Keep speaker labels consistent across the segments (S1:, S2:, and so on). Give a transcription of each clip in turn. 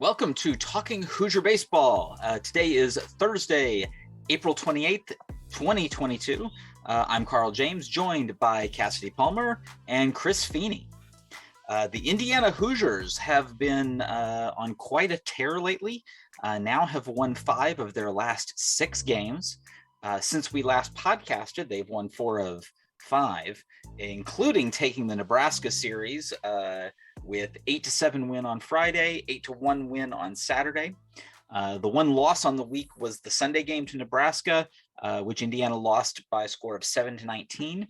S1: Welcome to Talking Hoosier Baseball. Today is Thursday, April 28th, 2022. I'm Carl James, joined by Cassady Palmer and Chris Feeny. The Indiana Hoosiers have been on quite a tear lately, now have won 5 of their last 6 games. Since we last podcasted, they've won 4 of 5, including taking the Nebraska series with 8-7 win on Friday, 8-1 win on Saturday. The one loss on the week was the Sunday game to Nebraska, which Indiana lost by a score of 7-19.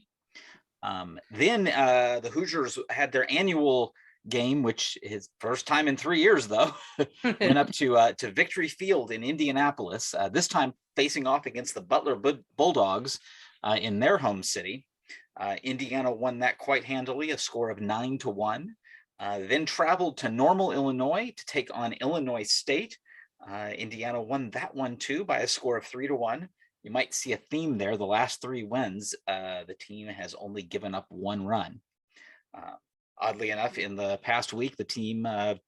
S1: Then the Hoosiers had their annual game, which is first time in 3 years, though, went up to Victory Field in Indianapolis, this time facing off against the Butler Bulldogs in their home city. Indiana won that quite handily, a score of 9-1. Then traveled to Normal, Illinois to take on Illinois State. Indiana won that one too by a score of 3-1. You might see a theme there. The last 3 wins, the team has only given up 1 run. Oddly enough, in the past week, the team, in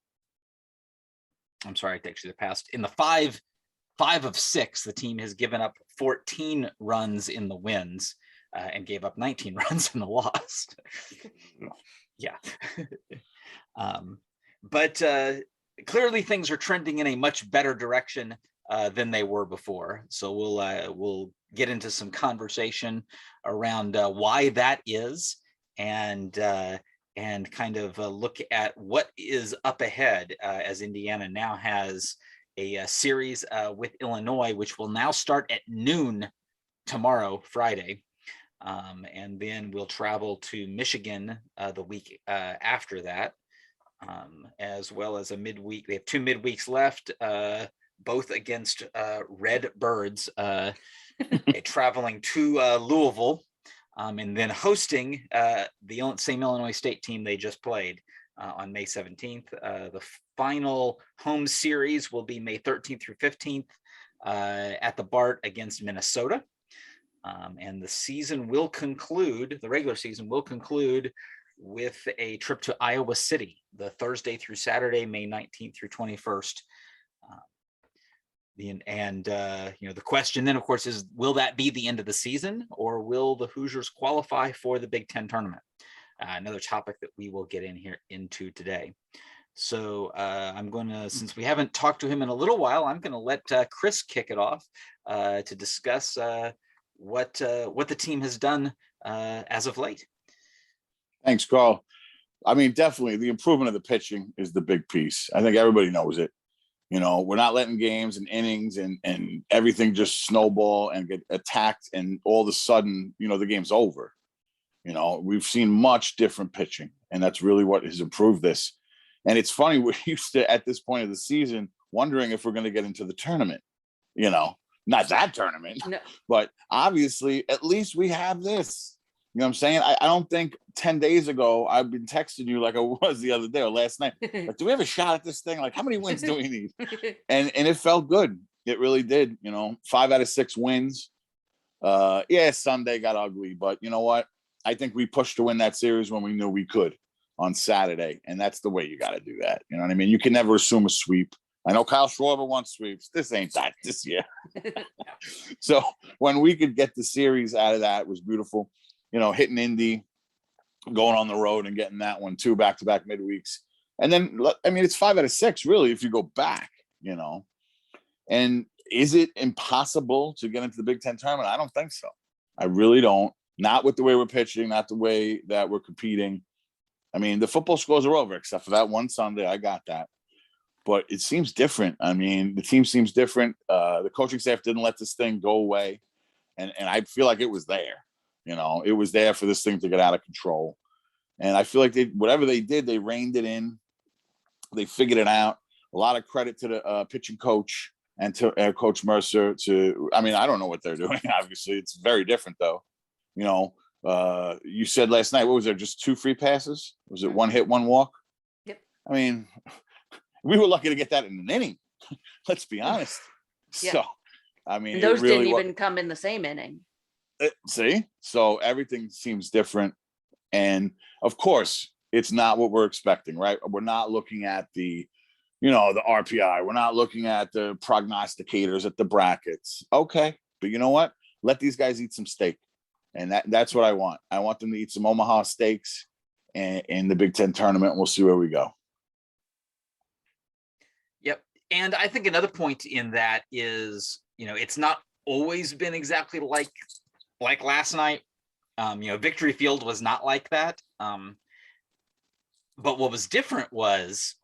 S1: the 5 of 6, the team has given up 14 runs in the wins and gave up 19 runs in the loss. Yeah. But clearly things are trending in a much better direction than they were before. So we'll get into some conversation around why that is, and kind of look at what is up ahead as Indiana now has a series with Illinois, which will now start at noon tomorrow, Friday. And then we'll travel to Michigan the week after that, as well as a midweek. They have 2 midweeks left, both against Red Birds, traveling to Louisville, and then hosting the same Illinois State team they just played on May 17th. The final home series will be May 13th through 15th at the BART against Minnesota. And the regular season will conclude with a trip to Iowa City, the Thursday through Saturday, May 19th through 21st. The question then, of course, is, will that be the end of the season, or will the Hoosiers qualify for the Big Ten tournament? Another topic that we will get into today. So I'm going to, since we haven't talked to him in a little while, I'm going to let Chris kick it off to discuss what the team has done as of late.
S2: Thanks, Carl. I mean, definitely the improvement of the pitching is the big piece. I think everybody knows it. You know, we're not letting games and innings and everything just snowball and get attacked, and all of a sudden, the game's over. We've seen much different pitching, and that's really what has improved this. And it's funny, we're used to, at this point of the season, wondering if we're going to get into the tournament. Not that tournament, no. But obviously, at least we have this. You know what I'm saying? I don't think 10 days ago I've been texting you like I was the other day or last night. Like, do we have a shot at this thing? Like, how many wins do we need? And it felt good. It really did. 5 out of 6 wins. Sunday got ugly, but you know what? I think we pushed to win that series when we knew we could on Saturday, and that's the way you got to do that. You know what I mean? You can never assume a sweep. I know Kyle Schwarber wants sweeps. This ain't that this year. So when we could get the series out of that, it was beautiful. Hitting Indy, going on the road and getting that one too, back-to-back midweeks. And then, I mean, it's 5 out of 6, really, if you go back, And is it impossible to get into the Big Ten tournament? I don't think so. I really don't. Not with the way we're pitching, not the way that we're competing. I mean, the football scores are over, except for that one Sunday. I got that. But it seems different. I mean, the team seems different. The coaching staff didn't let this thing go away. And I feel like it was there. It was there for this thing to get out of control. And I feel like whatever they did, they reined it in. They figured it out. A lot of credit to the pitching coach and to Coach Mercer. I don't know what they're doing. Obviously, it's very different, though. You said last night, what was there? Just 2 free passes? Was it 1 hit, 1 walk?
S3: Yep.
S2: I mean, we were lucky to get that in an inning. Let's be honest. Yeah. So, I mean,
S3: and those really didn't even come in the same inning.
S2: See? So everything seems different. And of course, it's not what we're expecting, right? We're not looking at the the RPI. We're not looking at the prognosticators at the brackets. Okay, but you know what? Let these guys eat some steak, and that's what I want. I want them to eat some Omaha steaks in the Big Ten tournament, and we'll see where we go.
S1: Yep, and I think another point in that is, it's not always been exactly like last night. Victory Field was not like that. But what was different was,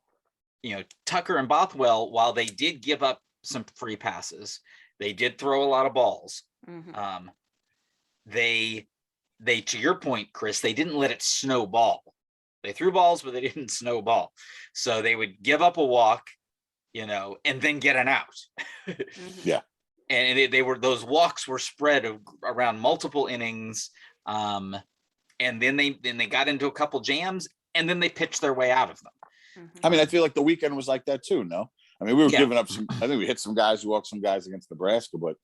S1: Tucker and Bothwell, while they did give up some free passes, they did throw a lot of balls.
S3: Mm-hmm.
S1: They, to your point, Chris, they didn't let it snowball. They threw balls, but they didn't snowball. So they would give up a walk, and then get an out.
S3: Mm-hmm.
S2: Yeah.
S1: And those walks were spread around multiple innings. And then they got into a couple jams, and then they pitched their way out of them.
S3: Mm-hmm.
S2: I mean, I feel like the weekend was like that too. No, I mean, we were giving up some. I think we hit some guys, we walked some guys against Nebraska, but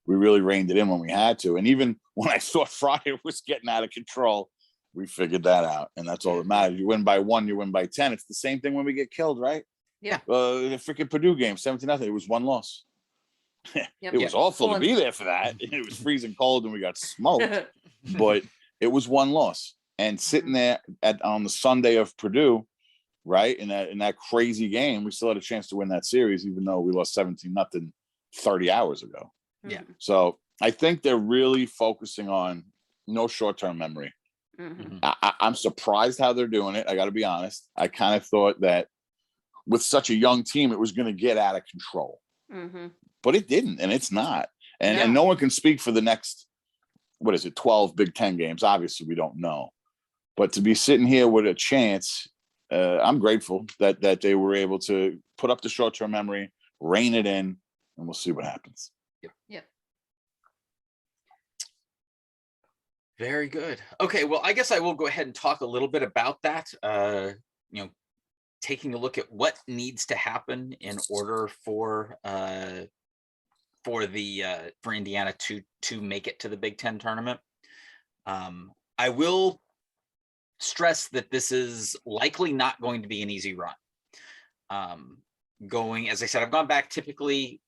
S2: we really reined it in when we had to. And even when I thought Friday was getting out of control, we figured that out, and that's all that matters. You win by 1, you win by 10. It's the same thing when we get killed, right?
S3: Yeah.
S2: The freaking Purdue game, 17-0. It was 1 loss.
S3: Yep.
S2: It was awful to be there for that. It was freezing cold and we got smoked, but it was 1 loss. And sitting there on the Sunday of Purdue, right, in that crazy game, we still had a chance to win that series, even though we lost 17-0 30 hours ago.
S1: Yeah.
S2: So I think they're really focusing on no short-term memory.
S3: Mm-hmm.
S2: I'm surprised how they're doing it. I got to be honest. I kind of thought that with such a young team, it was going to get out of control.
S3: Mm-hmm.
S2: But it didn't, and it's not. And no one can speak for the next, 12 Big Ten games. Obviously, we don't know. But to be sitting here with a chance, I'm grateful that they were able to put up the short-term memory, rein it in, and we'll see what happens.
S3: Yep.
S1: Very good. Okay, well, I guess I will go ahead and talk a little bit about that. Taking a look at what needs to happen in order for Indiana to make it to the Big Ten tournament. I will stress that this is likely not going to be an easy run. As I said, I've gone back. Typically,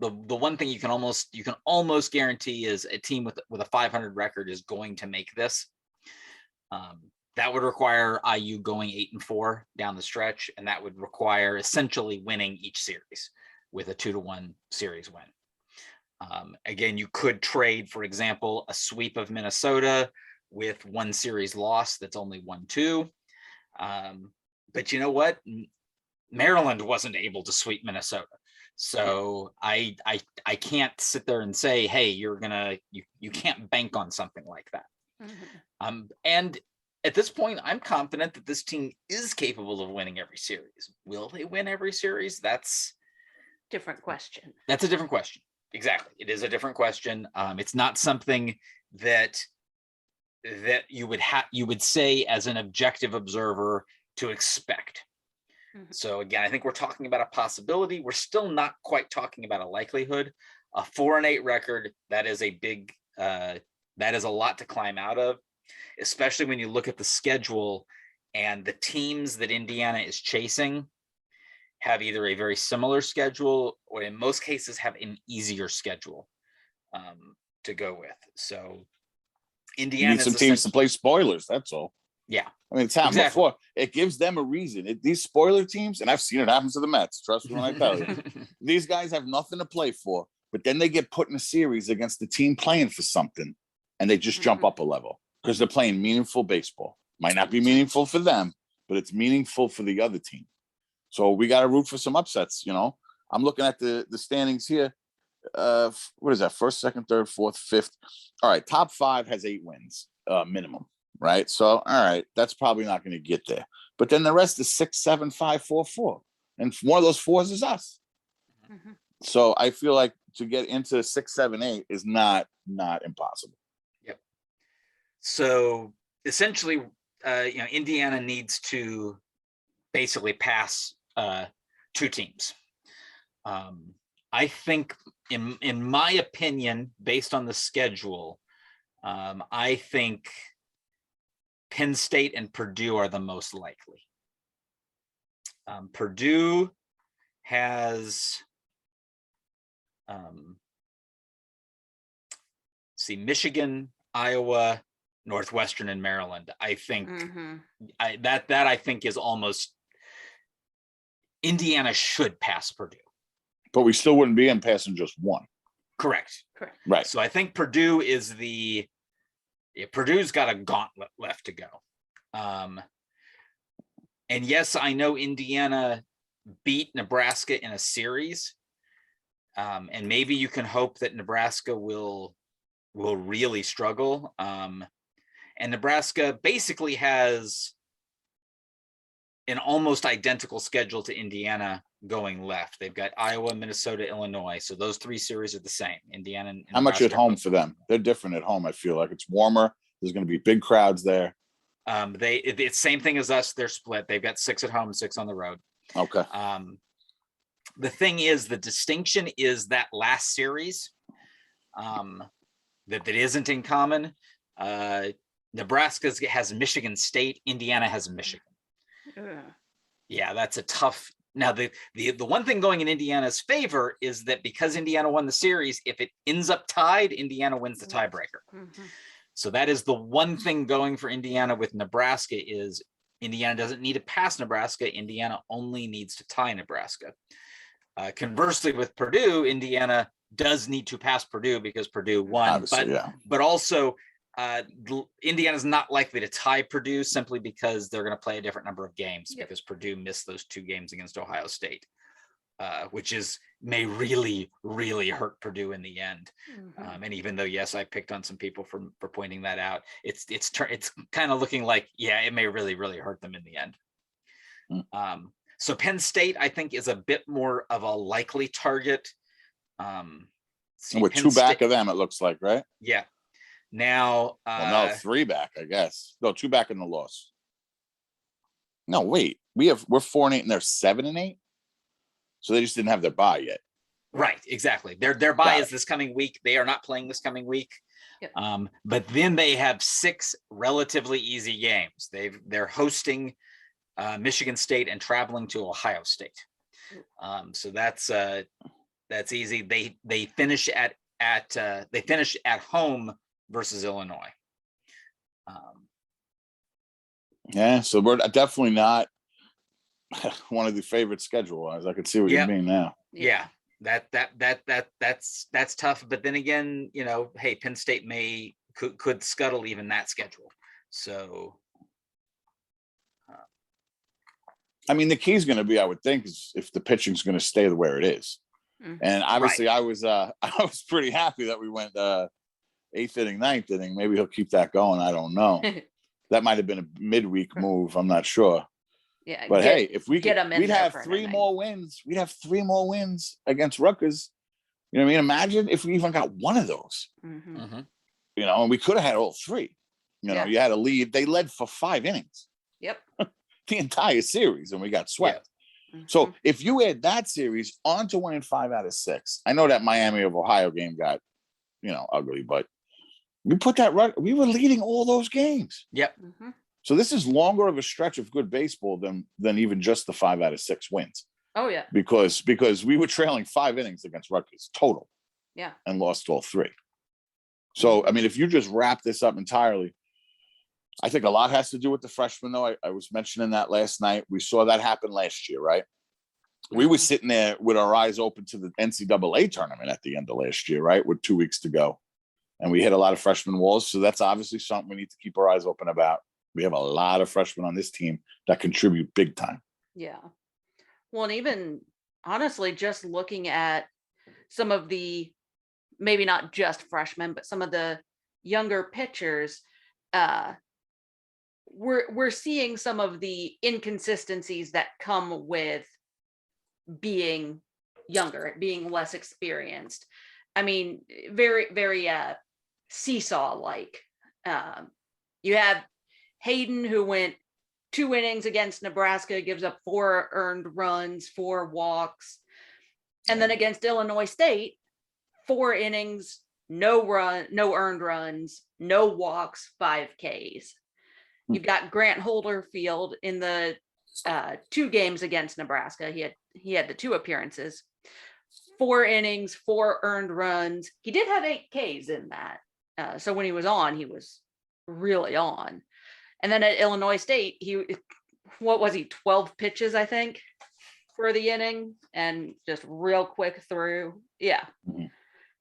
S1: the one thing you can almost guarantee is a team with a 500 record is going to make this. That would require IU going 8-4 down the stretch, and that would require essentially winning each series with a 2-1 series win. Again, you could trade, for example, a sweep of Minnesota with 1 series loss that's only 1-2. But you know what? Maryland wasn't able to sweep Minnesota. So I can't sit there and say, hey, you can't bank on something like that. Mm-hmm. And at this point, I'm confident that this team is capable of winning every series. Will they win every series? That's
S3: different question.
S1: That's a different question. Exactly. It is a different question. It's not something that you would say as an objective observer to expect. Mm-hmm. So again, I think we're talking about a possibility. We're still not quite talking about a likelihood. A 4-8 record, that is a big, that is a lot to climb out of, especially when you look at the schedule, and the teams that Indiana is chasing have either a very similar schedule or in most cases have an easier schedule to go with. So Indiana
S2: needs some teams to play spoilers. That's all.
S1: Yeah.
S2: I mean, it's happened before. It gives them a reason. These spoiler teams, and I've seen it happen to the Mets. Trust me when I tell you. These guys have nothing to play for, but then they get put in a series against the team playing for something, and they just jump up a level because they're playing meaningful baseball. Might not be meaningful for them, but it's meaningful for the other team. So we got to root for some upsets. I'm looking at the standings here. What is that? First, second, third, fourth, fifth. All right. Top 5 has 8 wins minimum. Right. So, all right. That's probably not going to get there. But then the rest is 6, 7, 5, 4, 4. And one of those 4s is us. Mm-hmm. So I feel like to get into 6, 7, 8 is not impossible.
S1: Yep. So essentially, Indiana needs to basically pass 2 teams. I think, in my opinion, based on the schedule, I think Penn State and Purdue are the most likely. Purdue has Michigan, Iowa, Northwestern, and Maryland. I think that I think is almost Indiana should pass Purdue.
S2: But we still wouldn't be in passing just one.
S1: Correct.
S2: Right.
S1: So I think Purdue is Purdue's got a gauntlet left to go. And yes, I know Indiana beat Nebraska in a series. And maybe you can hope that Nebraska will really struggle. And Nebraska basically has an almost identical schedule to Indiana going left. They've got Iowa, Minnesota, Illinois. So those three series are the same. Indiana and
S2: how much at home for them? They're different at home. I feel like it's warmer. There's going to be big crowds there.
S1: It's same thing as us. They're split. They've got 6 at home, 6 on the road.
S2: Okay.
S1: The thing is, the distinction is that last series that isn't in common. Nebraska has Michigan State. Indiana has Michigan. Yeah, that's a tough. Now, the one thing going in Indiana's favor is that because Indiana won the series, if it ends up tied, Indiana wins the tiebreaker. So that is the one thing going for Indiana with Nebraska is Indiana doesn't need to pass Nebraska. Indiana only needs to tie Nebraska. Conversely, with Purdue, Indiana does need to pass Purdue because Purdue won. But also Indiana's not likely to tie Purdue simply because they're going to play a different number of games because Purdue missed those 2 games against Ohio State, which may really, really hurt Purdue in the end. And even though, yes, I picked on some people for pointing that out, it's kind of looking like, yeah, it may really, really hurt them in the end. So Penn State, I think, is a bit more of a likely target.
S2: With Penn 2 back of them, it looks like, right?
S1: Yeah. Now,
S2: no, 3 back, I guess. No, 2 back in the loss. No, wait, we're 4-8 and they're 7-8. So they just didn't have their bye yet.
S1: Right, exactly. Their bye is this coming week. They are not playing this coming week. But then they have 6 relatively easy games. They're hosting Michigan State and traveling to Ohio State. So that's easy. They finish at home versus Illinois.
S2: Yeah, so we're definitely not one of the favorite schedule wise. I could see what you mean now.
S1: Yeah, that's tough. But then again, hey, Penn State could scuttle even that schedule. So,
S2: I mean, the key is going to be, I would think, is if the pitching is going to stay where it is. And obviously, I was pretty happy that we went 8th inning, 9th inning. Maybe he'll keep that going. I don't know. That might have been a midweek move. I'm not sure.
S3: Yeah,
S2: but hey, if we get we'd have 3 more wins. We'd have 3 more wins against Rutgers. You know what I mean? Imagine if we even got one of those. And we could have had all 3. You had a lead. They led for 5 innings.
S3: Yep.
S2: The entire series, and we got swept. So if you add that series on to winning 5 out of 6, I know that Miami of Ohio game got, ugly, but we put that right. We were leading all those games.
S1: Yep.
S2: So this is longer of a stretch of good baseball than even just the 5 out of 6 wins.
S3: Oh yeah.
S2: Because we were trailing 5 innings against Rutgers total.
S3: Yeah.
S2: And lost all 3. So I mean, if you just wrap this up entirely, I think a lot has to do with the freshmen, though. I was mentioning that last night. We saw that happen last year, right? We were sitting there with our eyes open to the NCAA tournament at the end of last year, right? With 2 weeks to go. And we hit a lot of freshman walls. So that's obviously something we need to keep our eyes open about. We have a lot of freshmen on this team that contribute big time.
S3: Yeah. Well, and even honestly, just looking at some of the, maybe not just freshmen, but some of the younger pitchers, we're seeing some of the inconsistencies that come with being younger, being less experienced. I mean, very, very seesaw-like. You have Hayden, who went 2 innings against Nebraska, gives up 4 earned runs, 4 walks. And then against Illinois State, 4 innings, no earned runs, no walks, 5 Ks. You've got Grant Holderfield in the 2 games against Nebraska. He had the 2 appearances, 4 innings, 4 earned runs. He did have 8 Ks in that. So when he was on, he was really on. And then at Illinois State, what was he, 12 pitches, I think, for the inning, and just real quick through. Yeah.
S2: Mhm.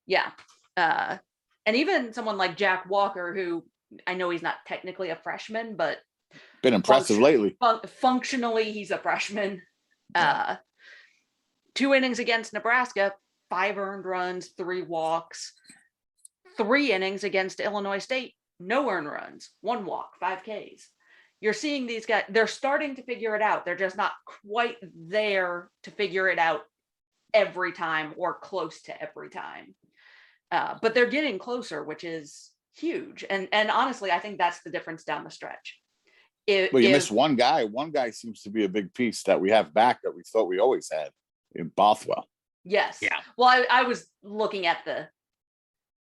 S3: Yeah. And even someone like Jack Walker, who I know he's not technically a freshman, but
S2: Been impressive lately.
S3: Functionally, he's a freshman.
S2: Yeah.
S3: 2 innings against Nebraska, 5 earned runs, 3 walks. 3 innings against Illinois State, no earned runs, 1 walk, 5 Ks. You're seeing these guys, they're starting to figure it out. They're just not quite there to figure it out every time or close to every time. But they're getting closer, which is huge. And honestly, I think that's the difference down the stretch.
S2: Well, you missed one guy. One guy seems to be a big piece that we have back that we thought we always had in Bothwell.
S3: Yes.
S1: Yeah.
S3: Well, I was looking at the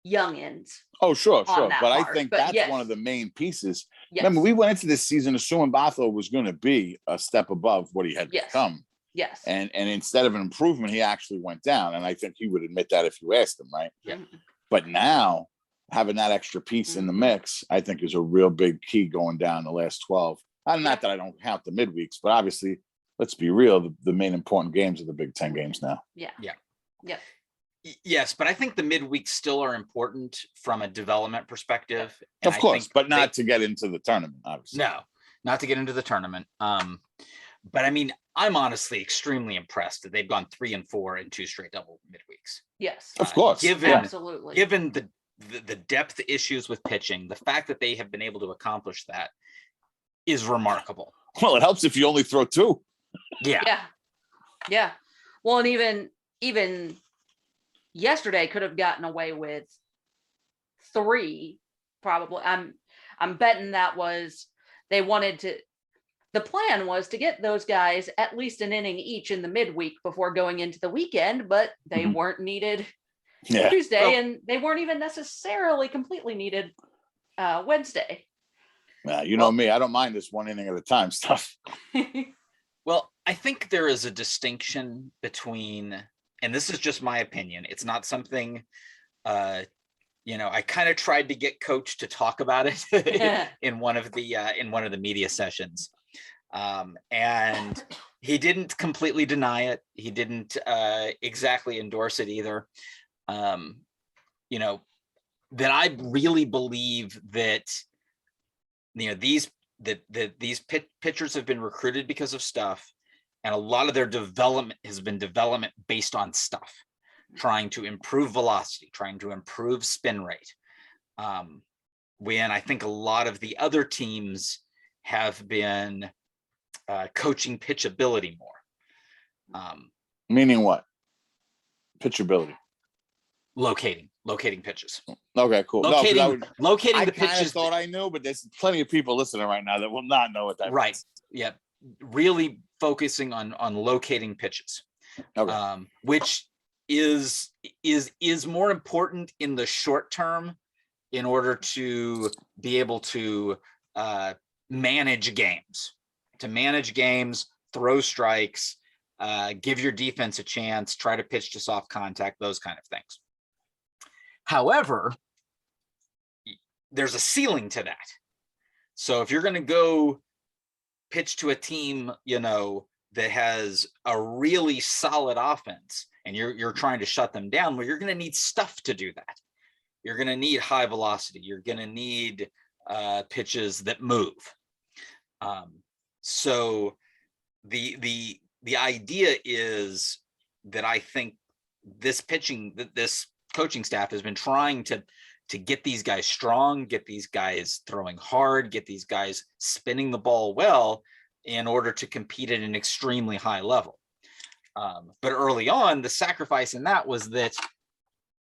S3: youngins.
S2: Oh, sure. But
S3: part,
S2: I think that's
S3: yes.
S2: one of the main pieces.
S3: Yes.
S2: Remember, we went into this season assuming Bothwell was going to be a step above what he had
S3: Yes.
S2: become.
S3: Yes.
S2: And instead of an improvement, he actually went down. And I think he would admit that if you asked him, right?
S1: Yeah.
S2: But now having that extra piece in the mix, I think is a real big key going down the last 12. Not that I don't count the midweeks, but obviously, let's be real, the main important games are the Big Ten games now.
S3: Yeah.
S1: Yeah.
S3: Yeah.
S1: Yes, but I think the midweeks still are important from a development perspective. And
S2: Of course, but not to get into the tournament, obviously.
S1: No, not to get into the tournament. But I mean, I'm honestly extremely impressed that they've gone 3-4 in 2 straight double midweeks.
S3: Yes.
S2: Of course.
S3: Absolutely.
S1: Given the depth issues with pitching, the fact that they have been able to accomplish that is remarkable.
S2: Well, it helps if you only throw 2.
S1: Yeah.
S3: Yeah. Well, and even yesterday could have gotten away with 3, probably. I'm betting that was, the plan was to get those guys at least an inning each in the midweek before going into the weekend, but they weren't needed Tuesday, and they weren't even necessarily completely needed Wednesday.
S2: You know me, I don't mind this 1 inning at a time stuff.
S1: Well, I think there is a distinction between, and this is just my opinion, it's not something, I kind of tried to get Coach to talk about it in one of the media sessions. And he didn't completely deny it. He didn't exactly endorse it either. That I really believe that, these pitchers have been recruited because of stuff, and a lot of their development has been development based on stuff, trying to improve velocity, trying to improve spin rate. When I think a lot of the other teams have been coaching pitchability more.
S2: Meaning what? Pitchability.
S1: Locating pitches.
S2: Okay, cool.
S1: Locating the
S2: pitches. I
S1: pitches.
S2: thought I knew, but there's plenty of people listening right now that will not know what that
S1: Right.
S2: means.
S1: Yeah. Really focusing on locating pitches.
S2: Okay.
S1: Which is more important in the short term in order to be able to manage games. To manage games, throw strikes, give your defense a chance, try to pitch to soft contact, those kind of things. However, there's a ceiling to that. So if you're going to go pitch to a team, that has a really solid offense and you're trying to shut them down, well, you're going to need stuff to do that. You're going to need high velocity. You're going to need pitches that move. So the idea is that I think this coaching staff has been trying to get these guys strong, get these guys throwing hard, get these guys spinning the ball well in order to compete at an extremely high level. But early on, the sacrifice in that was that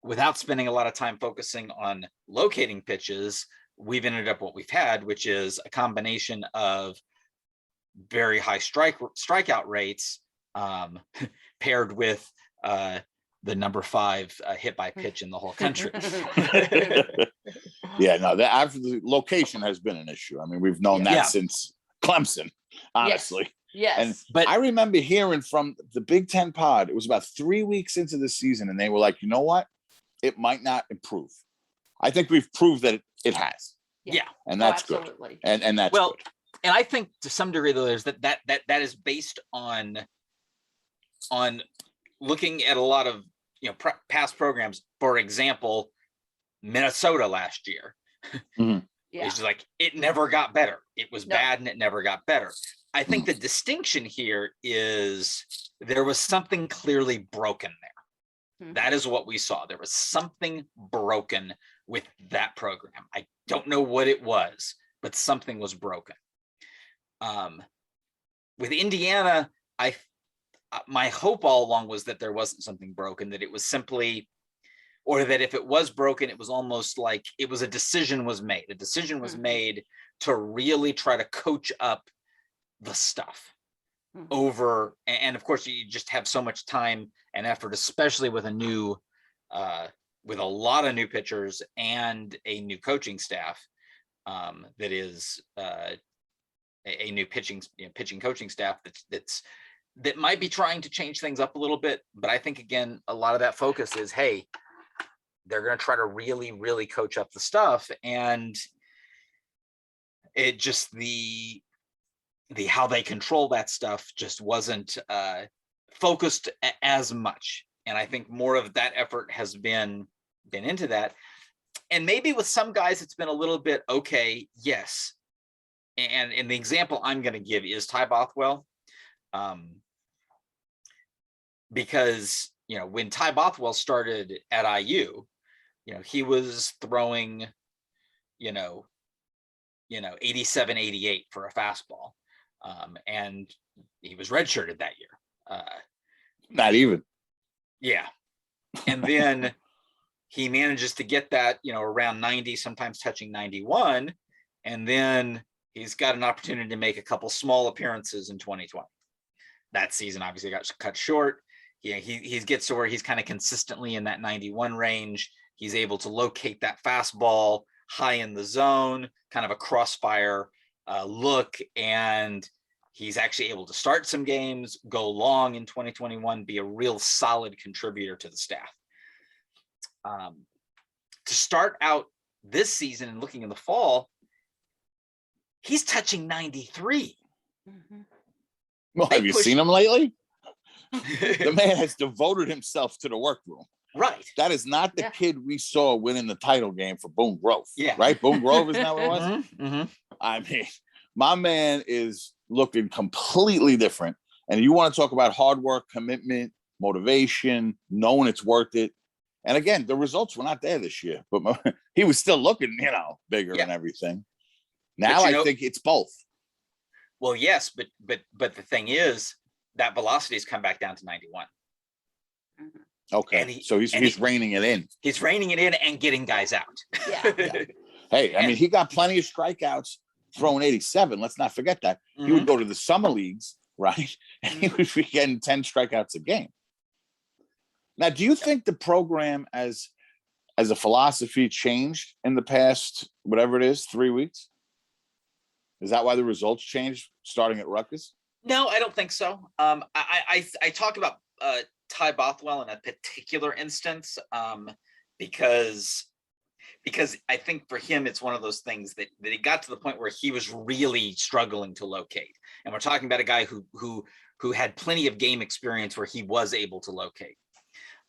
S1: without spending a lot of time focusing on locating pitches, we've ended up what we've had, which is a combination of very high strikeout rates paired with the number 5 hit by pitch in the whole country.
S2: Yeah, no, the location has been an issue. I mean, we've known that since Clemson, honestly.
S3: Yes.
S2: And
S1: But
S2: I remember hearing from the Big Ten pod, it was about 3 weeks into the season, and they were like, you know what? It might not improve. I think we've proved that it has.
S1: yeah.
S2: And that's
S3: absolutely.
S2: good. And that's
S1: Well,
S2: good.
S1: and I think to some degree though, is that is based on looking at a lot of past programs. For example, Minnesota last year.
S2: Mhm.
S3: Yeah.
S1: It's just like it never got better. It was
S3: No.
S1: bad and it never got better. I think the distinction here is there was something clearly broken there.
S3: Mhm.
S1: That is what we saw. There was something broken with that program. I don't know what it was, but something was broken. With Indiana, my hope all along was that there wasn't something broken, that it was simply, or that if it was broken, it was almost like it was a decision was made. A decision was made to really try to coach up the stuff over, and of course you just have so much time and effort, especially with a lot of new pitchers and a new coaching staff, that is a new pitching coaching staff that might be trying to change things up a little bit. But I think again, a lot of that focus is, hey, they're going to try to really, really coach up the stuff, and it just the how they control that stuff just wasn't focused as much. And I think more of that effort has been into that. And maybe with some guys, it's been a little bit okay. Yes. And the example I'm going to give is Ty Bothwell. Because, when Ty Bothwell started at IU, he was throwing, 87, 88 for a fastball. And he was redshirted that year.
S2: Not even.
S1: Yeah. And then he manages to get that, around 90, sometimes touching 91. And then he's got an opportunity to make a couple small appearances in 2020. That season obviously got cut short. He gets to where he's kind of consistently in that 91 range. He's able to locate that fastball high in the zone, kind of a crossfire look, and he's actually able to start some games, go long in 2021, be a real solid contributor to the staff. To start out this season and looking in the fall, he's touching 93.
S2: Well, have you seen him lately? The man has devoted himself to the workroom.
S1: Right.
S2: That is not the kid we saw winning the title game for Boone Grove.
S1: Yeah.
S2: Right? Boone Grove is not what it was?
S1: Mm-hmm.
S2: I mean, my man is looking completely different. And you want to talk about hard work, commitment, motivation, knowing it's worth it. And again, the results were not there this year, but he was still looking, bigger and everything. Now I think it's both.
S1: Well, yes, but the thing is, that velocity has come back down to 91.
S2: Okay, so he's reining it in.
S1: He's reining it in and getting guys out.
S3: Yeah.
S2: Hey, I mean, he got plenty of strikeouts throwing 87. Let's not forget that. He would go to the summer leagues, right? And he would be getting 10 strikeouts a game. Now, do you think the program as a philosophy changed in the past, whatever it is, 3 weeks? Is that why the results changed starting at Rutgers?
S1: No, I don't think so. I talk about Ty Bothwell in a particular instance because I think for him it's one of those things that he got to the point where he was really struggling to locate. And we're talking about a guy who had plenty of game experience where he was able to locate.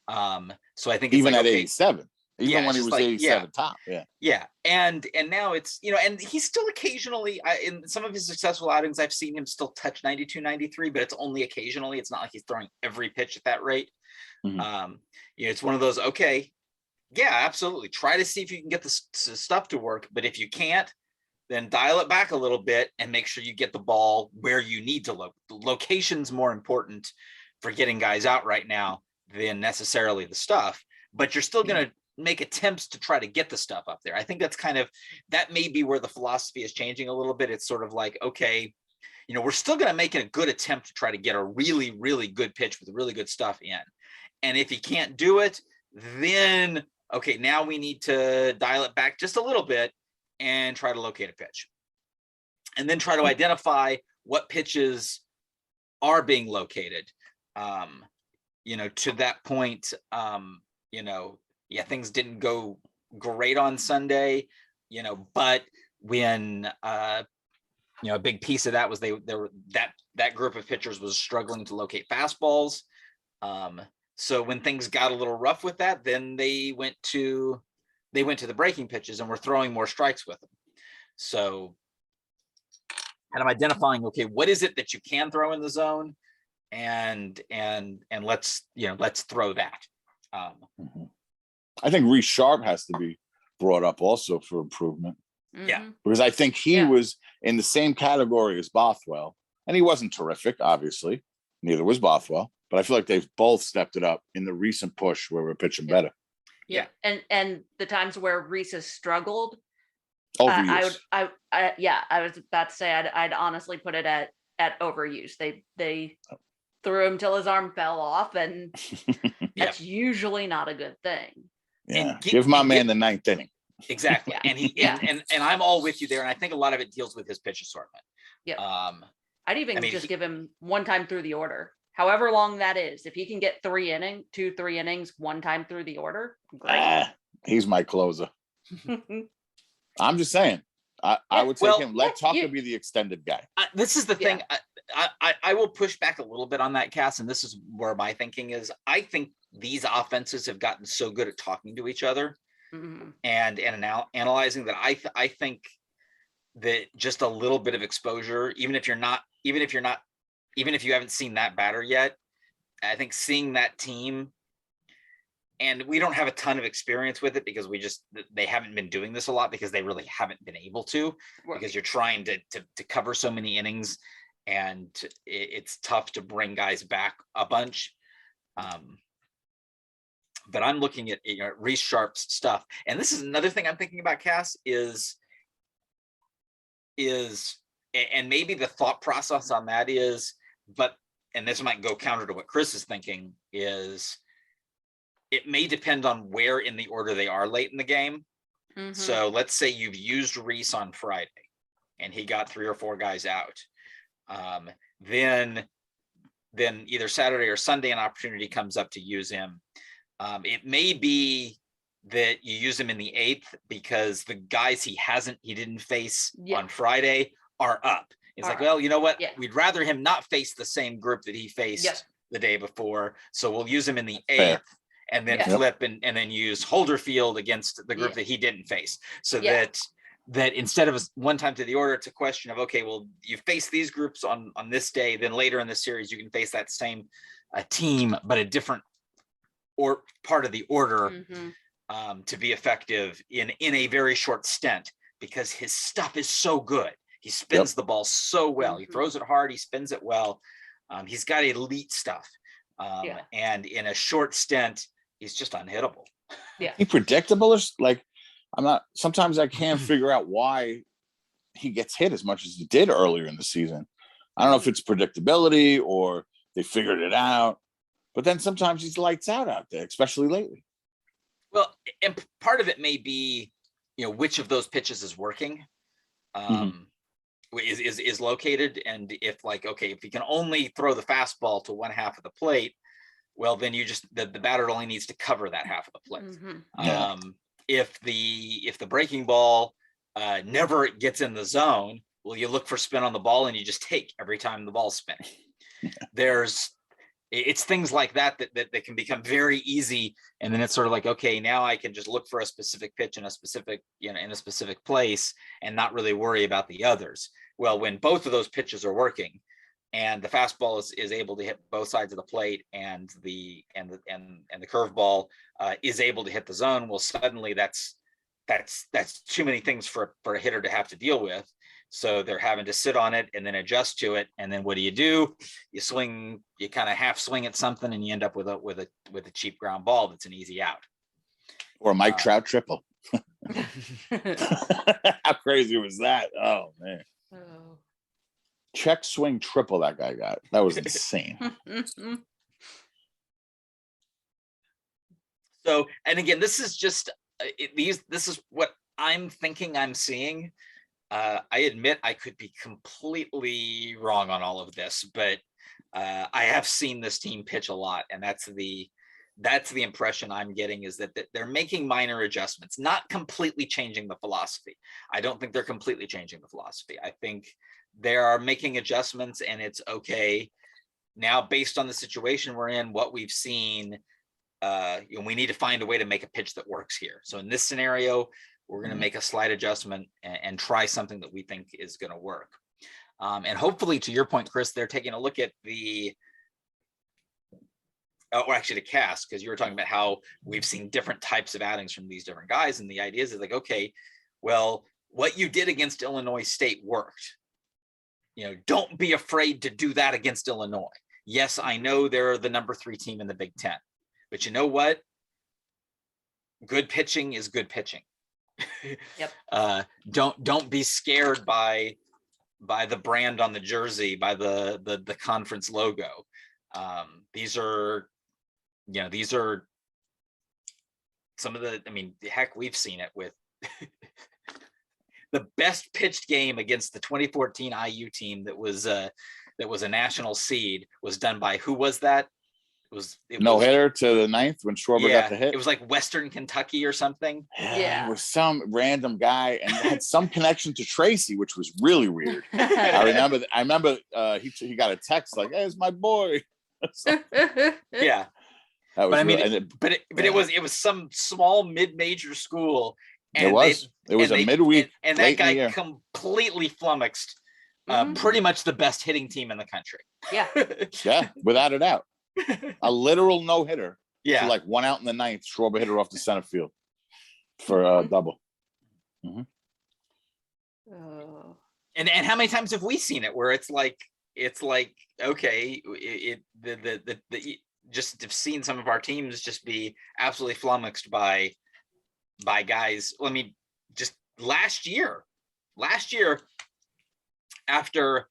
S1: So I think it's
S2: even
S1: like,
S2: at 87. Even when he was 87 top.
S1: Yeah. And now it's, and he's still occasionally, in some of his successful outings, I've seen him still touch 92, 93, but it's only occasionally. It's not like he's throwing every pitch at that rate. It's one of those, okay, yeah, absolutely. Try to see if you can get the stuff to work. But if you can't, then dial it back a little bit and make sure you get the ball where you need to look. The location's more important for getting guys out right now than necessarily the stuff, but you're still going to make attempts to try to get the stuff up there. I think that may be where the philosophy is changing a little bit. It's sort of like, okay, we're still going to make a good attempt to try to get a really, really good pitch with really good stuff in. And if you can't do it, then, okay, now we need to dial it back just a little bit and try to locate a pitch. And then try to identify what pitches are being located. To that point, things didn't go great on Sunday, but when a big piece of that was that group of pitchers was struggling to locate fastballs. So when things got a little rough with that, then they went to the breaking pitches and were throwing more strikes with them. So kind of identifying, okay, what is it that you can throw in the zone, and let's throw that.
S2: I think Reese Sharp has to be brought up also for improvement.
S1: Yeah,
S2: because I think he was in the same category as Bothwell, and he wasn't terrific, obviously. Neither was Bothwell, but I feel like they've both stepped it up in the recent push where we're pitching better.
S3: Yeah. And the times where Reese has struggled,
S2: overuse.
S3: I was about to say I'd honestly put it at overuse. They threw him till his arm fell off, and that's usually not a good thing.
S2: Yeah, give my man the ninth inning.
S1: Exactly.
S3: Yeah.
S1: And I'm all with you there. And I think a lot of it deals with his pitch assortment.
S3: Yeah. I'd even give him one time through the order, however long that is. If he can get 3 innings, one time through the order, great.
S2: He's my closer. I'm just saying. I would take him. Let Tucker be the extended guy.
S1: This is the thing. I will push back a little bit on that, Cass, and this is where my thinking is. I think these offenses have gotten so good at talking to each other. Mm-hmm. and analyzing that I think that just a little bit of exposure, even if you haven't seen that batter yet, I think seeing that team, and we don't have a ton of experience with it because they haven't been doing this a lot because they really haven't been able to, because you're trying to cover so many innings, and it's tough to bring guys back a bunch. But I'm looking at Reese Sharp's stuff, and this is another thing I'm thinking about, Cass, is and maybe the thought process on that is, and this might go counter to what Chris is thinking, is it may depend on where in the order they are late in the game. Mm-hmm. So let's say you've used Reese on Friday, and he got 3 or 4 guys out. Then either Saturday or Sunday, an opportunity comes up to use him. It may be that you use him in the 8th because the guys he didn't face on Friday are up. It's like, well, you know what? Yeah. We'd rather him not face the same group that he faced the day before. So we'll use him in the 8th and then flip and then use Holderfield against the group that he didn't face. So that instead of one time to the order, it's a question of, okay, well, you face these groups on this day, then later in the series, you can face that same team, but a different or part of the order to be effective in a very short stint, because his stuff is so good. He spins the ball so well. He throws it hard. He spins it well. He's got elite stuff. And in a short stint, he's just unhittable.
S2: Yeah. He predictable is like, sometimes I can't figure out why he gets hit as much as he did earlier in the season. I don't know if it's predictability or they figured it out. But then sometimes he's lights out there, especially lately.
S1: Well, and part of it may be, which of those pitches is working, is located. And if if you can only throw the fastball to one half of the plate, well, then you just the batter only needs to cover that half of the plate. Mm-hmm. If the breaking ball never gets in the zone, well, you look for spin on the ball and you just take every time the ball's spinning. It's things like that can become very easy. And then it's sort of like, okay, now I can just look for a specific pitch in a specific, in a specific place and not really worry about the others. Well, when both of those pitches are working and the fastball is able to hit both sides of the plate and the curveball is able to hit the zone, well, suddenly that's too many things for a hitter to have to deal with. So they're having to sit on it and then adjust to it. And then what do? You kind of half swing at something and you end up with a cheap ground ball that's an easy out.
S2: Or a Mike Trout triple. How crazy was that? Oh, man. Oh. Check swing triple that guy got. That was insane.
S1: So, and again, this is just this is what I'm thinking I'm seeing. I admit I could be completely wrong on all of this, but I have seen this team pitch a lot, and that's the impression I'm getting, is that they're making minor adjustments, not completely changing the philosophy. I don't think they're completely changing the philosophy. I think they are making adjustments, and it's okay. Now, based on the situation we're in, what we've seen, we need to find a way to make a pitch that works here. So in this scenario, we're going to make a slight adjustment and try something that we think is going to work. And hopefully, to your point, Chris, they're taking a look at or actually to Cass, because you were talking about how we've seen different types of outings from these different guys. And the idea is like, okay, well, what you did against Illinois State worked. Don't be afraid to do that against Illinois. Yes, I know they're the number 3 team in the Big Ten, but you know what? Good pitching is good pitching.
S3: Yep.
S1: Don't be scared by the brand on the jersey, by the conference logo. These are some of heck, we've seen it with the best pitched game against the 2014 IU team that was a national seed was done by, who was that? It
S2: no
S1: was,
S2: hitter to the 9th when Schwarber got the hit.
S1: It was like Western Kentucky or something.
S3: Yeah.
S2: It was some random guy and had some connection to Tracy, which was really weird. I remember he got a text like, "Hey, it's my boy." So,
S1: yeah.
S2: that was
S1: it was some small mid-major school. And
S2: it was a midweek,
S1: and that guy completely flummoxed pretty much the best hitting team in the country.
S3: Yeah.
S2: Yeah, without a doubt. A literal no-hitter.
S1: Yeah.
S2: So like 1 out in the 9th, Schwarber hit her off the center field for a double.
S1: And how many times have we seen it where it's like okay, just have seen some of our teams just be absolutely flummoxed by guys. I mean, just last year after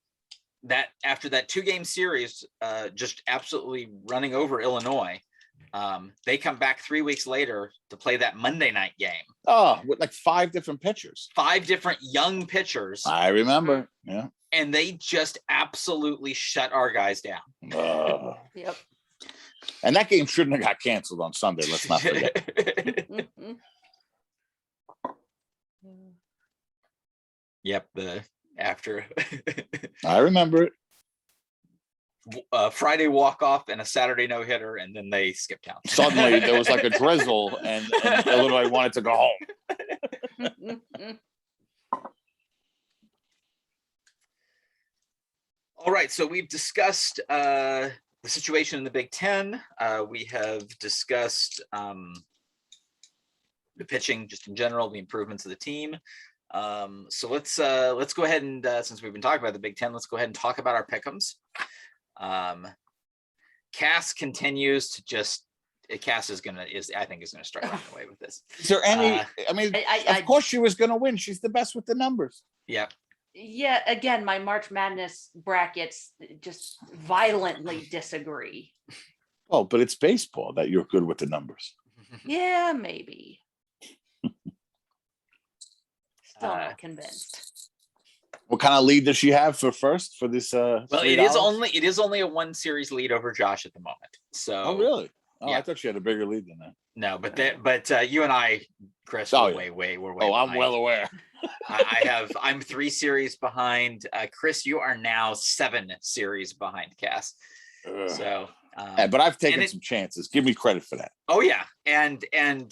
S1: that 2-game series, just absolutely running over Illinois, they come back 3 weeks later to play that Monday night game.
S2: Oh, with like 5 different pitchers.
S1: 5 different young pitchers.
S2: I remember. Yeah.
S1: And they just absolutely shut our guys down.
S3: Yep.
S2: And that game shouldn't have got canceled on Sunday. Let's not forget.
S1: Yep. After
S2: I remember it.
S1: Friday walk-off and a Saturday no-hitter, and then they skipped town.
S2: Suddenly there was like a drizzle and Illinois wanted to go home.
S1: All right, so we've discussed the situation in the Big Ten. We have discussed the pitching just in general, the improvements of the team. So let's go ahead and since we've been talking about the Big Ten, let's go ahead and talk about our pick'ems. Cass continues to just. Cass is I think is gonna start running away with this.
S2: Is there any? Of course she was gonna win. She's the best with the numbers.
S1: Yeah.
S3: Yeah. Again, my March Madness brackets just violently disagree.
S2: Oh, but it's baseball that you're good with the numbers.
S3: Yeah, maybe. Still not convinced.
S2: What kind of lead does she have for this?
S1: Well, it is only a 1 series lead over Josh at the moment. So.
S2: Oh, really? Oh,
S1: yeah.
S2: I thought she had a bigger lead than that.
S1: No, but you and I, Chris, we're way
S2: behind. I'm well aware.
S1: I'm 3 series behind. Chris, you are now 7 series behind Cass. So.
S2: But I've taken some chances. Give me credit for that.
S1: Oh yeah, and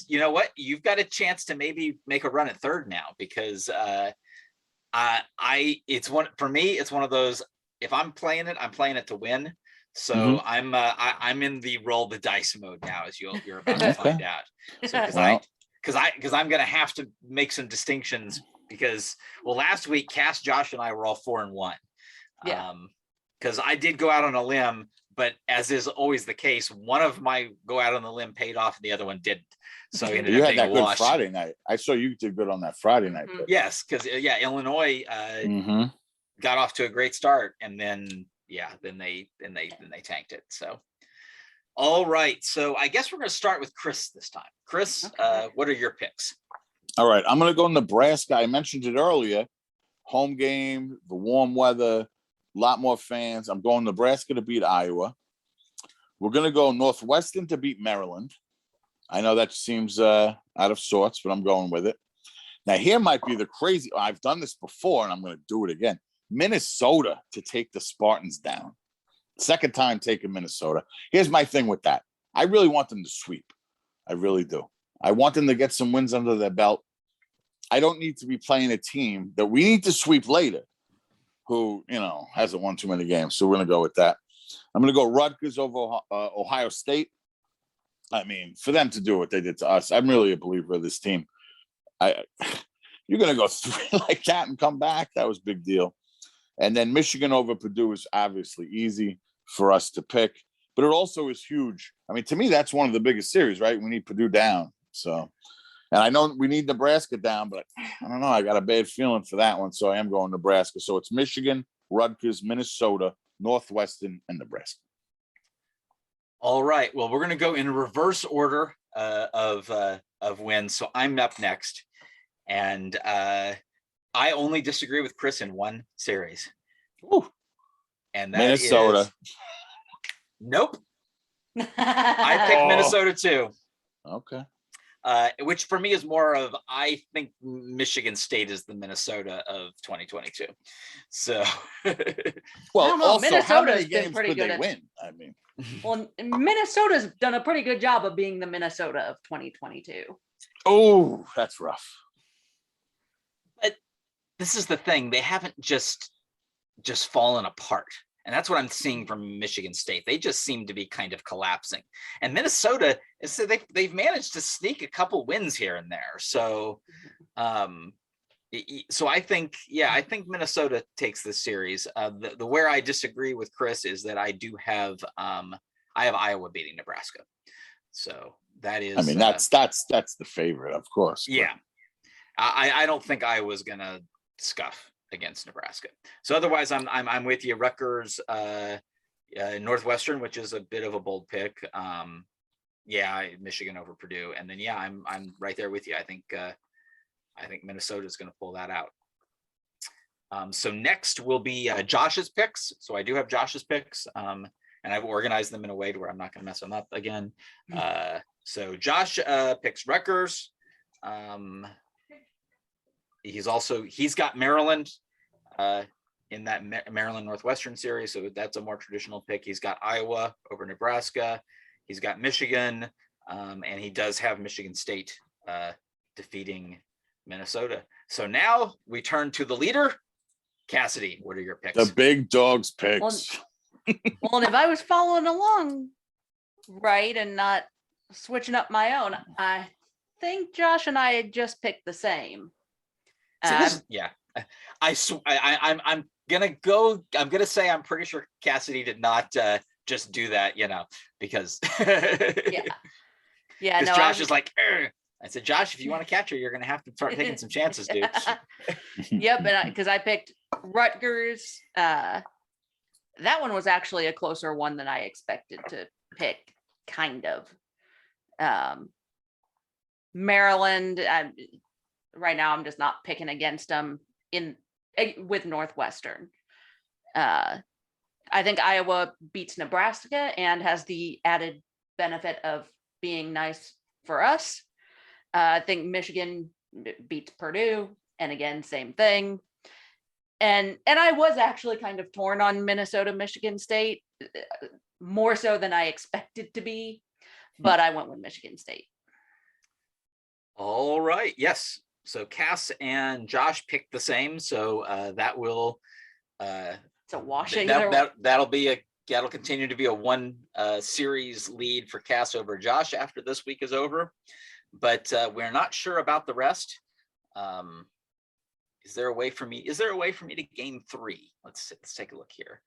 S1: you know what? You've got a chance to maybe make a run at 3rd now, because it's one of those. If I'm playing it to win. So I'm in the roll the dice mode now, as you're about to find out. So because I'm gonna have to make some distinctions, because last week Cass, Josh, and I were all 4-1.
S3: Yeah.
S1: Because I did go out on a limb, but as is always the case, one of my go out on the limb paid off and the other one didn't. So
S2: you had that good Friday night. I saw you did good on that Friday night.
S1: Yes, because Illinois got off to a great start, and then then they tanked it. So, all right. So I guess we're going to start with Chris this time. Chris, what are your picks?
S2: All right, I'm going to go Nebraska. I mentioned it earlier. Home game, the warm weather, lot more fans. I'm going Nebraska to beat Iowa. We're going to go Northwestern to beat Maryland. I know that seems out of sorts, but I'm going with it. Now, here might be the crazy. I've done this before, and I'm going to do it again. Minnesota to take the Spartans down. Second time taking Minnesota. Here's my thing with that. I really want them to sweep. I really do. I want them to get some wins under their belt. I don't need to be playing a team that we need to sweep later, who, hasn't won too many games. So we're going to go with that. I'm going to go Rutgers over Ohio State. I mean, for them to do what they did to us, I'm really a believer of this team. You're going to go 3 like that and come back. That was a big deal. And then Michigan over Purdue is obviously easy for us to pick, but it also is huge. I mean, to me, that's one of the biggest series, right? We need Purdue down. So, and I know we need Nebraska down, but I don't know. I got a bad feeling for that one. So I am going Nebraska. So it's Michigan, Rutgers, Minnesota, Northwestern, and Nebraska.
S1: All right. Well, we're going to go in reverse order of wins. So I'm up next. And I only disagree with Chris in one series.
S2: Ooh.
S1: And that
S2: Minnesota.
S1: Is... Nope. I picked Minnesota too.
S2: Okay.
S1: Which for me is more of, I think Michigan State is the Minnesota of 2022. So,
S2: well, also,
S3: Minnesota's
S2: how many
S3: been
S2: games
S3: pretty
S2: could
S3: good
S2: they win? I mean,
S3: well, Minnesota's done a pretty good job of being the Minnesota of 2022.
S2: Oh, that's rough.
S1: But this is the thing; they haven't just fallen apart. And that's what I'm seeing from Michigan State. They just seem to be kind of collapsing. And Minnesota, they've managed to sneak a couple wins here and there. So, so I think Minnesota takes this series. The where I disagree with Chris is that I have Iowa beating Nebraska. So that is.
S2: I mean, that's the favorite, of course.
S1: Yeah, I don't think Iowa's gonna scuff against Nebraska. So otherwise, I'm with you. Rutgers, Northwestern, which is a bit of a bold pick. Michigan over Purdue, and then I'm right there with you. I think Minnesota is going to pull that out. So next will be Josh's picks. So I do have Josh's picks, and I've organized them in a way to where I'm not going to mess them up again. So Josh picks Rutgers. He's got Maryland in that Maryland Northwestern series, so that's a more traditional pick. He's got Iowa over Nebraska. He's got Michigan, and he does have Michigan State defeating Minnesota. So now we turn to the leader, Cassady. What are your picks?
S2: The big dog's picks.
S3: Well, and if I was following along right and not switching up my own, I think Josh and I had just picked the same.
S1: I'm gonna say I'm pretty sure Cassady did not just do that, because because Josh is like, Ugh. I said, Josh, if you want to catch her, you're gonna have to start taking some chances, dude.
S3: Yep, and because I picked Rutgers, that one was actually a closer one than I expected to pick, kind of. Maryland, right now I'm just not picking against them with Northwestern. I think Iowa beats Nebraska and has the added benefit of being nice for us. I think Michigan beats Purdue, and again, same thing. And I was actually kind of torn on Minnesota, Michigan State, more so than I expected to be, but I went with Michigan State.
S1: All right. Yes. So Cass and Josh picked the same. So that will
S3: it's a washing.
S1: That'll continue to be a one series lead for Cass over Josh after this week is over. But we're not sure about the rest. Is there a way for me to gain 3? Let's take a look here.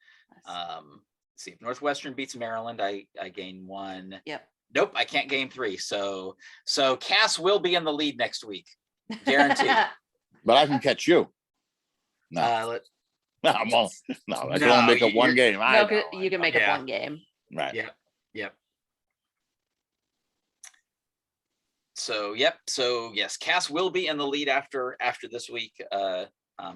S1: See if Northwestern beats Maryland, I gain 1.
S3: Yep.
S1: Nope, I can't gain 3. So Cass will be in the lead next week. Guaranteed.
S2: But I can catch you. No. I can only make up one game.
S3: You can make up one game.
S2: Right.
S1: Yep. So yes, Cass will be in the lead after this week. I